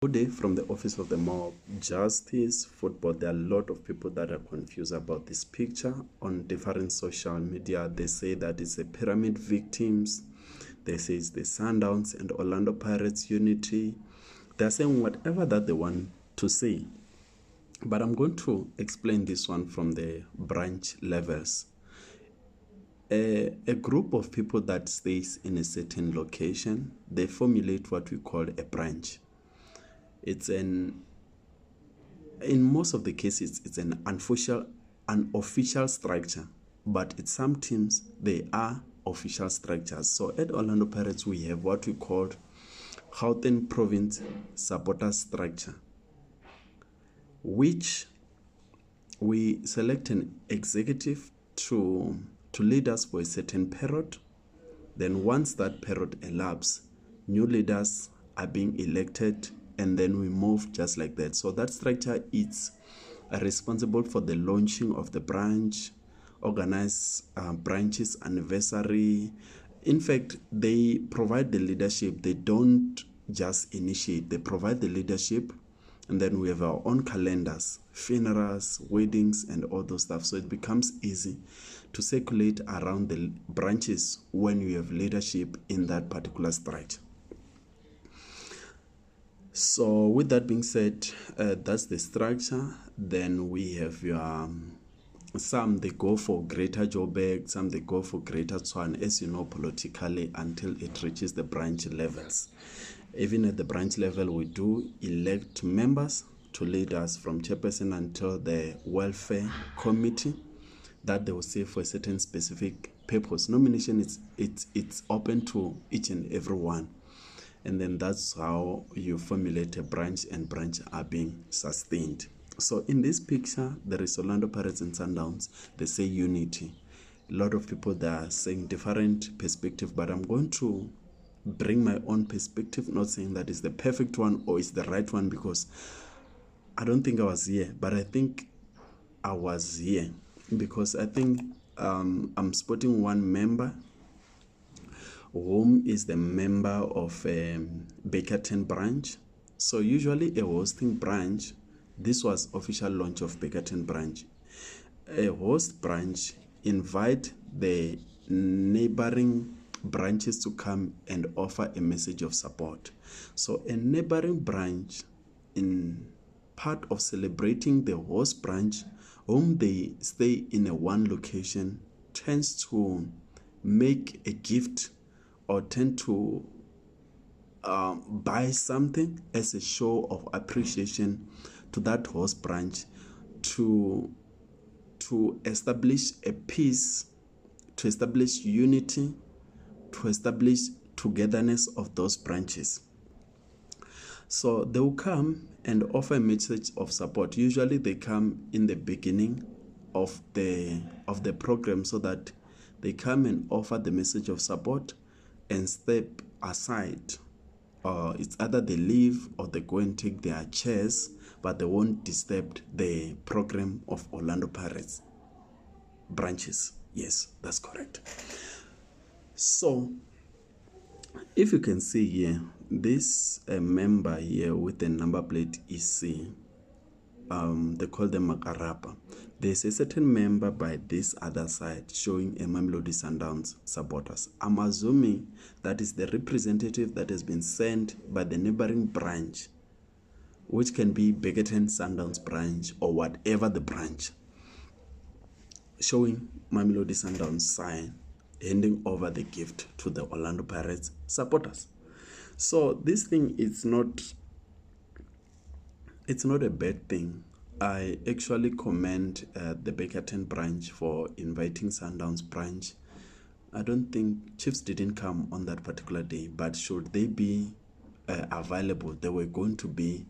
Good day from the office of the mob. Justice, football. There are a lot of people that are confused about this picture on different social media. They say that it's a pyramid victims. They say it's the Sundowns and Orlando Pirates unity. They're saying whatever that they want to say. But I'm going to explain this one from the branch levels. A group of people that stays in a certain location, they formulate what we call a branch. In most of the cases, it's an unofficial structure, but in some teams, they are official structures. So at Orlando Pirates, we have what we call Gauteng Province Supporter Structure, which we select an executive to lead us for a certain period. Then once that period elapses, new leaders are being elected, and then we move just like that. So that structure is responsible for the launching of the branch, organize branches anniversary. In fact, they provide the leadership. They don't just initiate, they provide the leadership. And then we have our own calendars, funerals, weddings, and all those stuff. So it becomes easy to circulate around the branches when you have leadership in that particular structure. So with that being said, that's the structure. Then we have your some they go for Greater Joburg, some they go for Greater Tshwane, as you know, politically, until it reaches the branch levels. Even at the branch level, we do elect members to lead us from chairperson until the welfare committee that they will say for a certain specific purpose. Nomination it's open to each and every one. And then that's how you formulate a branch, and branch are being sustained. So in this picture, there is Orlando Pirates and Sundowns. They say unity. A lot of people that are saying different perspective, but I'm going to bring my own perspective, not saying that is the perfect one or is the right one, because I don't think I was here, but I think I was here because I think I'm spotting one member whom is the member of Bakerton branch. So usually a hosting branch, this was official launch of Bakerton branch. A host branch invite the neighboring branches to come and offer a message of support. So a neighboring branch, in part of celebrating the host branch, whom they stay in a one location, tends to make a gift or tend to buy something as a show of appreciation to that host branch, to establish a peace, to establish unity, to establish togetherness of those branches. So they will come and offer a message of support. Usually they come in the beginning of the program, so that they come and offer the message of support and step aside. It's either they leave or they go and take their chairs, but they won't disturb the program of Orlando Pirates branches. Yes, that's correct. So if you can see here, this member here with the number plate EC, they call them Makarapa. There's a certain member by this other side showing a Mamelodi Sundowns supporters. I'm assuming that is the representative that has been sent by the neighboring branch, which can be Bakerton Sundowns branch or whatever the branch, showing Mamelodi Sundowns sign, handing over the gift to the Orlando Pirates supporters. So this thing is not a bad thing. I actually commend the Bakerton branch for inviting Sundowns branch. I don't think Chiefs didn't come on that particular day, but should they be available, they were going to be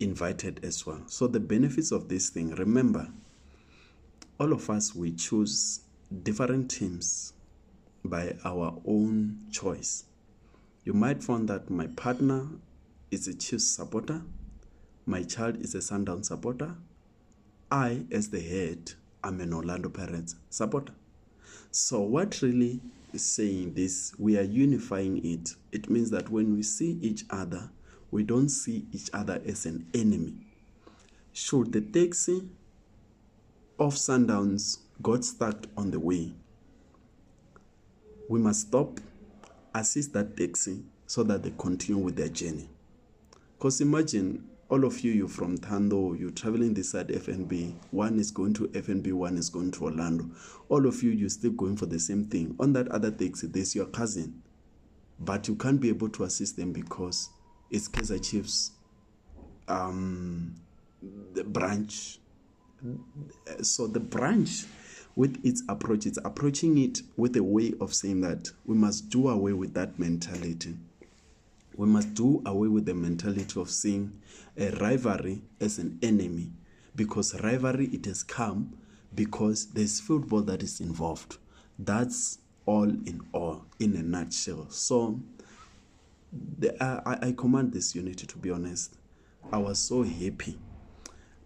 invited as well. So the benefits of this thing, remember, all of us, we choose different teams by our own choice. You might find that my partner is a Chiefs supporter, my child is a Sundown supporter, I, as the head, am an Orlando Pirates supporter. So what really is saying this, we are unifying it. It means that when we see each other, We don't see each other as an enemy. Should the taxi of Sundowns got stuck on the way, we must stop, assist that taxi so that they continue with their journey. Because imagine all of you, you're from Thando, you're traveling this side FNB, one is going to FNB, one is going to Orlando. All of you, you're still going for the same thing. On that other taxi, there's your cousin, but you can't be able to assist them because it's Kaizer Chiefs, the branch. So the branch, with its approach, it's approaching it with a way of saying that we must do away with that mentality. We must do away with the mentality of seeing a rivalry as an enemy, because rivalry, it has come because there's football that is involved. That's all in all, in a nutshell. So I command this unity, to be honest. I was so happy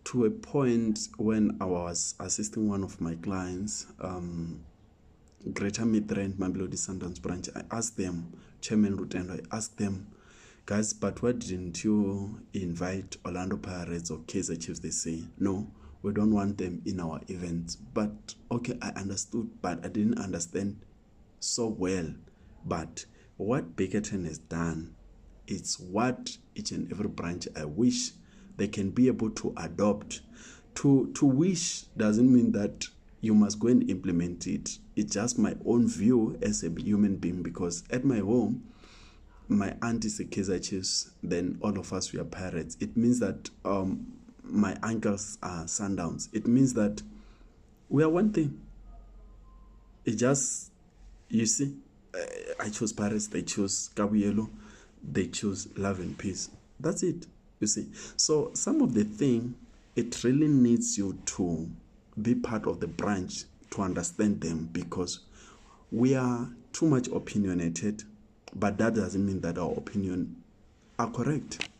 to a point when I was assisting one of my clients, Greater Midrand, Mamelodi Sundowns branch. I asked them, Chairman Rutendo, I asked them, guys, but why didn't you invite Orlando Pirates or Kaizer Chiefs? They say, no, we don't want them in our events. But okay, I understood, but I didn't understand so well. But what Bickerton has done, it's what each and every branch, I wish they can be able to adopt. To wish doesn't mean that you must go and implement it. It's just my own view as a human being, because at my home, my aunt is a Kaizer Chiefs, then all of us, we are Pirates. It means that my uncles are Sundowns. It means that we are one thing. It just, you see, I chose Pirates, they chose Kabuyelo, they choose love and peace. That's it, you see. So some of the thing, it really needs you to be part of the branch to understand them, because we are too much opinionated, but that doesn't mean that our opinion are correct.